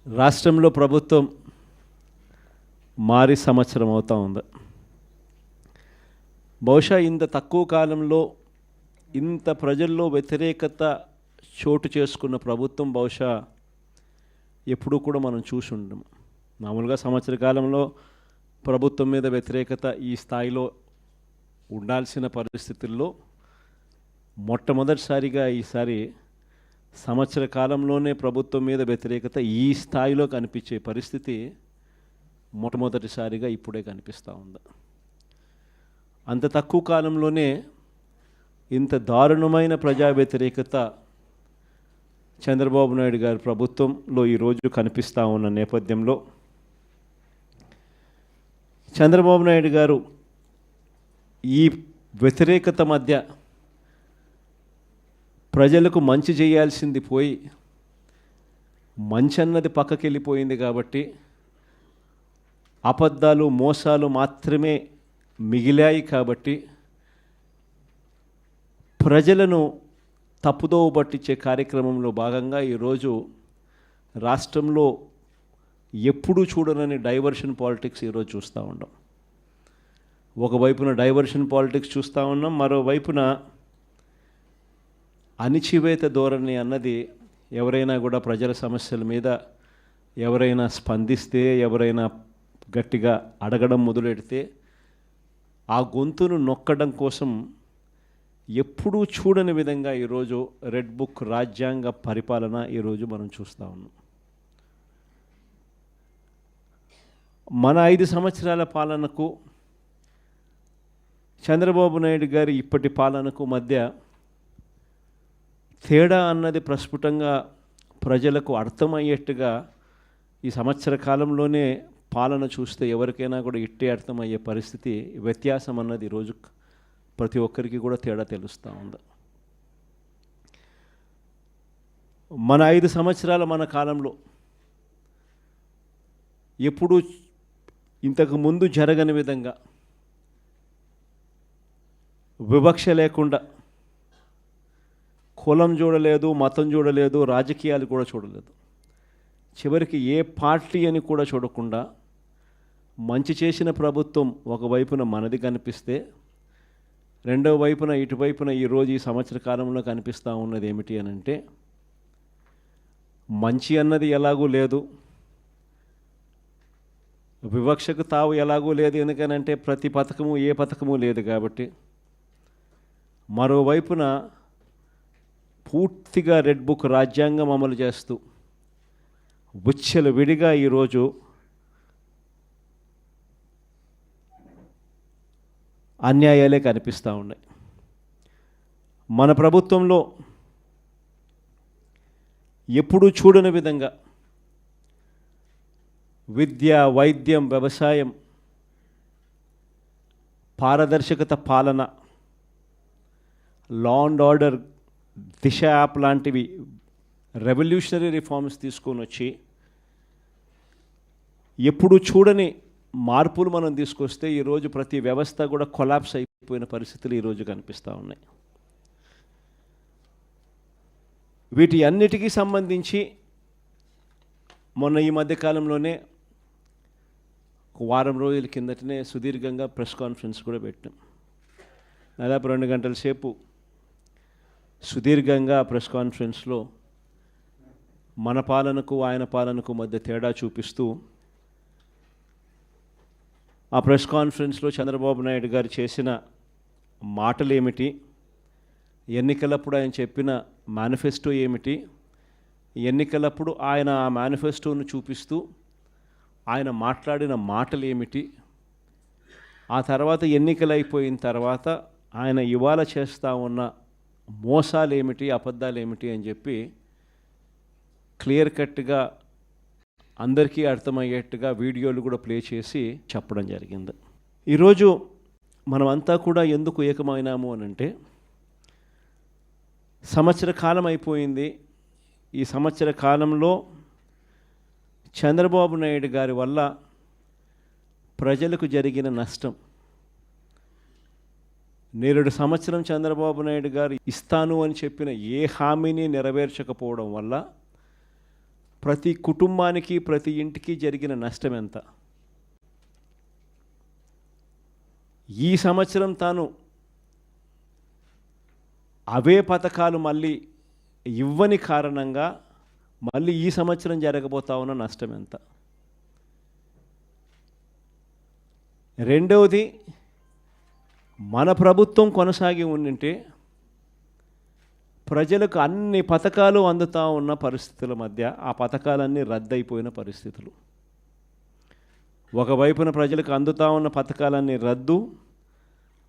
రాష్ట్రంలో ప్రభుత్వం మారి సంవత్సరం అవుతా ఉంది. బహుశా ఇంత తక్కువ కాలంలో ఇంత ప్రజల్లో వ్యతిరేకత చోటు చేసుకున్న ప్రభుత్వం బహుశా ఎప్పుడూ కూడా మనం చూసి ఉండం. మామూలుగా సంవత్సర కాలంలో ప్రభుత్వం మీద వ్యతిరేకత ఈ స్థాయిలో ఉండాల్సిన పరిస్థితుల్లో మొట్టమొదటిసారిగా ఈసారి సంవత్సర కాలంలోనే ప్రభుత్వం మీద వ్యతిరేకత ఈ స్థాయిలో కనిపించే పరిస్థితి మొట్టమొదటిసారిగా ఇప్పుడే కనిపిస్తూ ఉంది. అంత తక్కువ కాలంలోనే ఇంత దారుణమైన ప్రజా వ్యతిరేకత చంద్రబాబు నాయుడు గారి ప్రభుత్వంలో ఈరోజు కనిపిస్తూ ఉన్న నేపథ్యంలో చంద్రబాబు నాయుడు గారు ఈ వ్యతిరేకత మధ్య ప్రజలకు మంచి చేయాల్సింది పోయి మంచి అన్నది పక్కకి వెళ్ళిపోయింది కాబట్టి అబద్ధాలు మోసాలు మాత్రమే మిగిలాయి కాబట్టి ప్రజలను తప్పుదోవ పట్టించే కార్యక్రమంలో భాగంగా ఈరోజు రాష్ట్రంలో ఎప్పుడూ చూడనని డైవర్షన్ పాలిటిక్స్ ఈరోజు చూస్తూ ఉన్నాం. ఒకవైపున డైవర్షన్ పాలిటిక్స్ చూస్తూ ఉన్నాం, మరోవైపున అణిచివేత ధోరణి అన్నది ఎవరైనా కూడా ప్రజల సమస్యల మీద ఎవరైనా స్పందిస్తే, ఎవరైనా గట్టిగా అడగడం మొదలెడితే ఆ గొంతును నొక్కడం కోసం ఎప్పుడూ చూడని విధంగా ఈరోజు రెడ్ బుక్ రాజ్యాంగ పరిపాలన ఈరోజు మనం చూస్తూ ఉన్నాం. మన 5 సంవత్సరాల పాలనకు చంద్రబాబు నాయుడు గారి ఇప్పటి పాలనకు మధ్య తేడా అన్నది ప్రస్ఫుటంగా ప్రజలకు అర్థమయ్యేట్టుగా ఈ సంవత్సర కాలంలోనే పాలన చూస్తే ఎవరికైనా కూడా ఇట్టే అర్థమయ్యే పరిస్థితి, వ్యత్యాసం అన్నది ఈరోజు ప్రతి ఒక్కరికి కూడా తేడా తెలుస్తూ ఉంది. మన 5 సంవత్సరాల మన కాలంలో ఎప్పుడూ ఇంతకు ముందు జరగని విధంగా వివక్ష లేకుండా కులం చూడలేదు, మతం చూడలేదు, రాజకీయాలు కూడా చూడలేదు, చివరికి ఏ పార్టీ అని కూడా చూడకుండా మంచి చేసిన ప్రభుత్వం ఒకవైపున మనది కనిపిస్తే రెండవ వైపున ఇటువైపున ఈరోజు ఈ సంవత్సర కాలంలో కనిపిస్తూ ఉన్నది ఏమిటి అని అంటే మంచి అన్నది ఎలాగూ లేదు, వివక్షకు తావు ఎలాగూ లేదు. ఎందుకనంటే ప్రతి పథకము ఏ పథకము లేదు కాబట్టి. మరోవైపున పూర్తిగా రెడ్ బుక్ రాజ్యాంగం అమలు చేస్తూ విచ్చల విడిగా ఈరోజు అన్యాయాలే కనిపిస్తూ ఉన్నాయి. మన ప్రభుత్వంలో ఎప్పుడూ చూడని విధంగా విద్య, వైద్యం, వ్యవసాయం, పారదర్శకత పాలన, law and order, Disha app లాంటివి రెవల్యూషనరీ రిఫార్మ్స్ తీసుకొని వచ్చి ఎప్పుడు చూడని మార్పులు మనం తీసుకొస్తే ఈరోజు ప్రతి వ్యవస్థ కూడా కొలాప్స్ అయిపోయిన పరిస్థితులు ఈరోజు కనిపిస్తూ ఉన్నాయి. వీటి అన్నిటికీ సంబంధించి మొన్న ఈ మధ్యకాలంలోనే వారం రోజుల కిందటనే సుదీర్ఘంగా ప్రెస్ కాన్ఫరెన్స్ కూడా పెట్టాం. దాదాపు 2 గంటల సేపు సుదీర్ఘంగా ప్రెస్ కాన్ఫరెన్స్లో మన పాలనకు ఆయన పాలనకు మధ్య తేడా చూపిస్తూ ఆ ప్రెస్ కాన్ఫరెన్స్లో చంద్రబాబు నాయుడు గారు చేసిన మాటలు ఏమిటి, ఎన్నికలప్పుడు ఆయన చెప్పిన మేనిఫెస్టో ఏమిటి, ఎన్నికలప్పుడు ఆయన ఆ మేనిఫెస్టోను చూపిస్తూ ఆయన మాట్లాడిన మాటలు ఏమిటి, ఆ తర్వాత ఎన్నికలు అయిపోయిన తర్వాత ఆయన ఇవాళ చేస్తూ ఉన్న మోసాలు ఏమిటి, అబద్ధాలు ఏమిటి అని చెప్పి క్లియర్ కట్గా అందరికీ అర్థమయ్యేట్టుగా వీడియోలు కూడా ప్లే చేసి చెప్పడం జరిగింది. ఈరోజు మనమంతా కూడా ఎందుకు ఏకమైనాము అని అంటే సంవత్సర కాలం అయిపోయింది. ఈ సంవత్సర కాలంలో చంద్రబాబు నాయుడు గారి వల్ల ప్రజలకు జరిగిన నష్టం, నేరుడు సంవత్సరం చంద్రబాబు నాయుడు గారు ఇస్తాను అని చెప్పిన ఏ హామీని నెరవేర్చకపోవడం వల్ల ప్రతి కుటుంబానికి, ప్రతి ఇంటికి జరిగిన నష్టం ఎంత? ఈ సంవత్సరం తాను అవే పథకాలు మళ్ళీ ఇవ్వని కారణంగా మళ్ళీ ఈ సంవత్సరం జరగబోతా ఉన్న నష్టం ఎంత? రెండవది, మన ప్రభుత్వం కొనసాగి ఉండింటే ప్రజలకు అన్ని పథకాలు అందుతూ ఉన్న పరిస్థితుల మధ్య ఆ పథకాలన్నీ రద్దయిపోయిన పరిస్థితులు. ఒకవైపున ప్రజలకు అందుతూ ఉన్న పథకాలన్నీ రద్దు,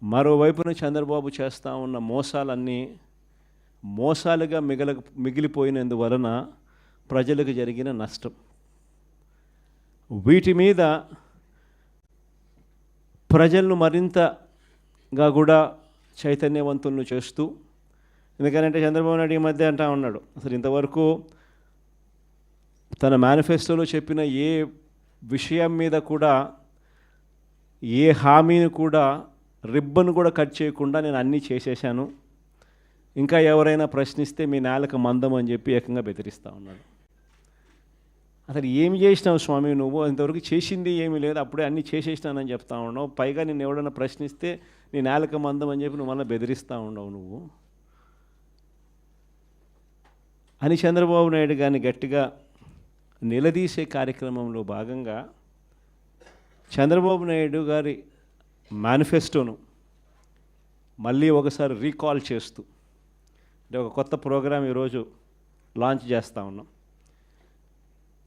మరోవైపున చంద్రబాబు చేస్తూ ఉన్న మోసాలన్నీ మోసాలుగా మిగిలిపోయినందువలన ప్రజలకు జరిగిన నష్టం. వీటి మీద ప్రజలను మరింతగా కూడా చైతన్యవంతులను చేస్తూ, ఎందుకంటే చంద్రబాబు నాయుడు ఈ మధ్య అంటా ఉన్నాడు, అసలు ఇంతవరకు తన మేనిఫెస్టోలో చెప్పిన ఏ విషయం మీద కూడా, ఏ హామీని కూడా, రిబ్బన్ కూడా కట్ చేయకుండా నేను అన్నీ చేసేసాను, ఇంకా ఎవరైనా ప్రశ్నిస్తే మీ నేలకు మందం అని చెప్పి ఏకంగా బెదిరిస్తూ ఉన్నాడు. అసలు ఏమి చేసినావు స్వామి నువ్వు? ఇంతవరకు చేసింది ఏమీ లేదు, అప్పుడే అన్నీ చేసేసినానని చెప్తా ఉన్నావు. పైగా నిన్ను ఎవడన్నా ప్రశ్నిస్తే నీ నేలకు మందం అని చెప్పి నువ్వు మళ్ళీ బెదిరిస్తూ ఉండవు నువ్వు అని చంద్రబాబు నాయుడు గారిని గట్టిగా నిలదీసే కార్యక్రమంలో భాగంగా చంద్రబాబు నాయుడు గారి మేనిఫెస్టోను మళ్ళీ ఒకసారి రీకాల్ చేస్తూ, అంటే ఒక కొత్త ప్రోగ్రాం ఈరోజు లాంచ్ చేస్తూ ఉన్నాం.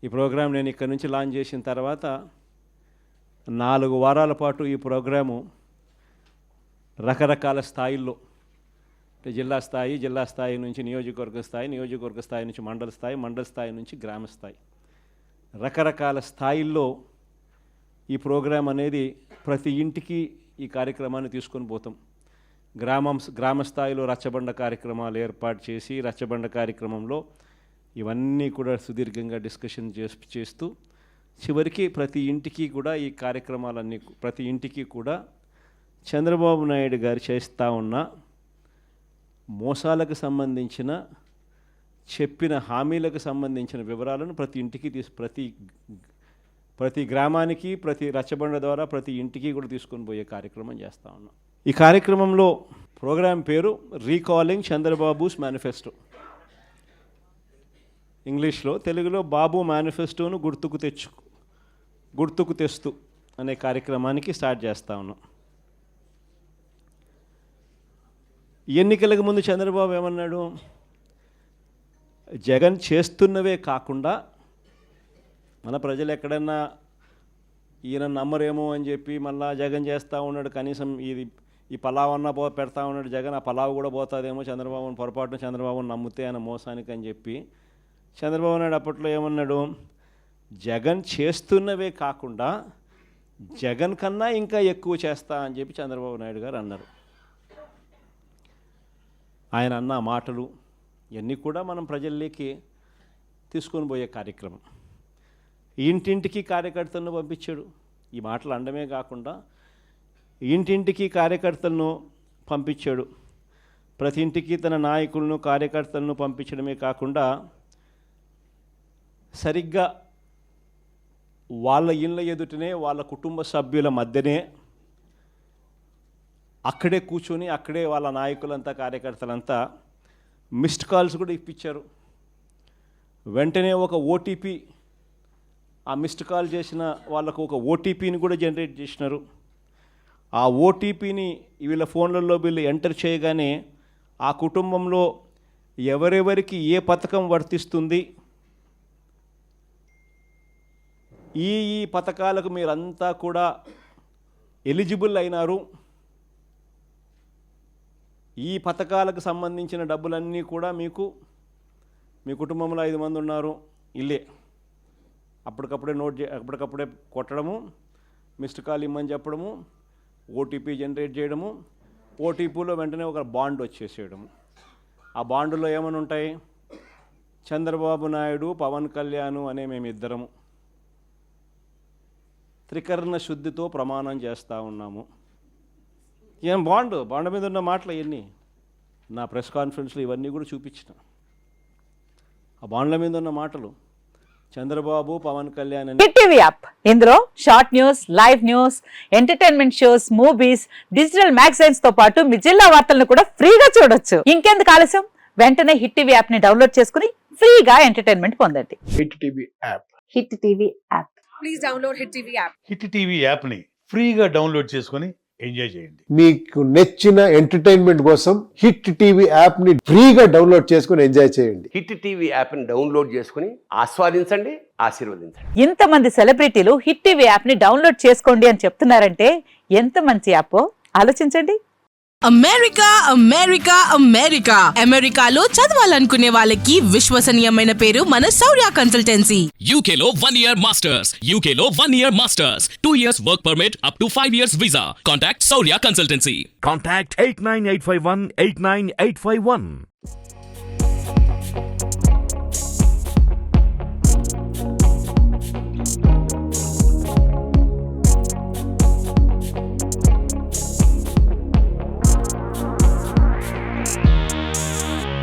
ఈ ప్రోగ్రాం నేను ఇక్కడ నుంచి లాంచ్ చేసిన తర్వాత 4 వారాల పాటు ఈ ప్రోగ్రాము రకరకాల స్థాయిల్లో, అంటే జిల్లా స్థాయి నుంచి నియోజకవర్గ స్థాయి నుంచి మండల స్థాయి నుంచి గ్రామ స్థాయి, రకరకాల స్థాయిల్లో ఈ ప్రోగ్రాం అనేది ప్రతి ఇంటికి ఈ కార్యక్రమాన్ని తీసుకొని పోతాం. గ్రామ స్థాయిలో రచ్చబండ కార్యక్రమాలు ఏర్పాటు చేసి, రచ్చబండ కార్యక్రమంలో ఇవన్నీ కూడా సుదీర్ఘంగా డిస్కషన్ చేస్తూ చివరికి ప్రతి ఇంటికి కూడా ఈ కార్యక్రమాలన్నీ, ప్రతి ఇంటికి కూడా చంద్రబాబు నాయుడు గారు చేస్తూ ఉన్న మోసాలకు సంబంధించిన, చెప్పిన హామీలకు సంబంధించిన వివరాలను ప్రతి ఇంటికి ప్రతి గ్రామానికి, ప్రతి రచ్చబండ ద్వారా ప్రతి ఇంటికి కూడా తీసుకొని పోయే కార్యక్రమం చేస్తూ ఉన్నాం. ఈ కార్యక్రమంలో ప్రోగ్రాం పేరు రీకాలింగ్ చంద్రబాబుస్ మేనిఫెస్టో. ఇంగ్లీష్లో, తెలుగులో బాబు మేనిఫెస్టోను గుర్తుకు తెస్తూ అనే కార్యక్రమానికి స్టార్ట్ చేస్తూ ఉన్నాం. ఎన్నికలకు ముందు చంద్రబాబు ఏమన్నాడు? జగన్ చేస్తున్నవే కాకుండా మన ప్రజలు ఎక్కడన్నా ఈయన నమ్మరేమో అని చెప్పి మళ్ళా జగన్ చేస్తూ ఉన్నాడు, కనీసం ఈ పలావ్ అన్నా పెడతా ఉన్నాడు జగన్, ఆ పలావ్ కూడా పోతుందేమో చంద్రబాబుని పొరపాటున చంద్రబాబుని నమ్మితే ఆయన మోసానికి అని చెప్పి చంద్రబాబు నాయుడు అప్పట్లో ఏమన్నాడు? జగన్ చేస్తున్నవే కాకుండా జగన్ కన్నా ఇంకా ఎక్కువ చేస్తా అని చెప్పి చంద్రబాబు నాయుడు గారు అన్నారు. ఆయన అన్న మాటలు ఇవన్నీ కూడా మనం ప్రజల్లోకి తీసుకొని పోయే కార్యక్రమం. ఇంటింటికి కార్యకర్తలను పంపించాడు. ఈ మాటలు అనడమే కాకుండా ఇంటింటికి కార్యకర్తలను పంపించాడు. ప్రతి ఇంటికి తన నాయకులను, కార్యకర్తలను పంపించడమే కాకుండా సరిగ్గా వాళ్ళ ఇళ్ళ ఎదుటనే, వాళ్ళ కుటుంబ సభ్యుల మధ్యనే అక్కడే కూర్చొని, అక్కడే వాళ్ళ నాయకులంతా, కార్యకర్తలంతా మిస్డ్ కాల్స్ కూడా ఇప్పించారు. వెంటనే ఒక ఓటీపీ, ఆ మిస్డ్ కాల్ చేసిన వాళ్ళకు ఒక ఓటీపీని కూడా జనరేట్ చేసినారు. ఆ ఓటీపీని వీళ్ళ ఫోన్లలో వీళ్ళు ఎంటర్ చేయగానే ఆ కుటుంబంలో ఎవరెవరికి ఏ పథకం వర్తిస్తుంది, ఈ పథకాలకు మీరంతా కూడా ఎలిజిబుల్ అయినారు, ఈ పథకాలకు సంబంధించిన డబ్బులన్నీ కూడా మీకు, మీ కుటుంబంలో 5 మంది ఉన్నారు, ఇల్లే అప్పటికప్పుడే కొట్టడము, మిస్డ్ కాల్ ఇమ్మని చెప్పడము, ఓటీపీ జనరేట్ చేయడము, ఓటీపీలో వెంటనే ఒక బాండ్ వచ్చేసేయడము. ఆ బాండులో ఏమని ఉంటాయి? చంద్రబాబు నాయుడు, పవన్ కళ్యాణ్ అనే మేమిద్దరము త్రికరణ శుద్ధితో ప్రమాణం చేస్తూ ఉన్నాము. ఏం బాండ్ మీద ఉన్న మాటలు ఇవన్నీ నా ప్రెస్ కాన్ఫరెన్స్లో ఇవన్నీ కూడా చూపించిన. ఆ బాండ్ల మీద ఉన్న మాటలు చంద్రబాబు, పవన్ కళ్యాణ్ అని హిట్ టీవీ యాప్ ఇందులో short news, live news, entertainment shows, movies, digital magazines తో పాటు మీ జిల్లా వార్తలను కూడా ఫ్రీగా చూడొచ్చు. ఇంకెందుకు ఆలస్యం, వెంటనే హిట్ టీవీ యాప్ ని డౌన్లోడ్ చేసుకుని ఫ్రీగా ఎంటర్టైన్మెంట్ పొందండి. Hit TV app. Hit TV app. Please download Hit TV app. Hit TV యాప్ని ఫ్రీగా డౌన్లోడ్ చేసుకొని ఎంజాయ్ చేయండి. మీకు నచ్చిన ఎంటర్టైన్మెంట్ కోసం హిట్ టీవీ యాప్ ని ఫ్రీగా డౌన్లోడ్ చేసుకుని ఎంజాయ్ చేయండి. హిట్ టీవీ యాప్ని డౌన్లోడ్ చేసుకుని ఆస్వాదించండి, ఆశీర్వదించండి. ఇంతమంది సెలబ్రిటీలు హిట్ టీవీ యాప్ ని డౌన్లోడ్ చేసుకోండి అని చెప్తున్నారంటే ఎంత మంచి యాప్ ఆలోచించండి. అమెరికా అమెరికా అమెరికా అమెరికాలో చదవాలనుకునే వాళ్ళకి విశ్వసనీయమైన పేరు మన శౌర్య కన్సల్టెన్సీ. UK లో 1 year masters, UK లో 1 year masters, 2 years work permit up to 5 years visa. Contact Saurya Consultancy. Contact 89851 89851.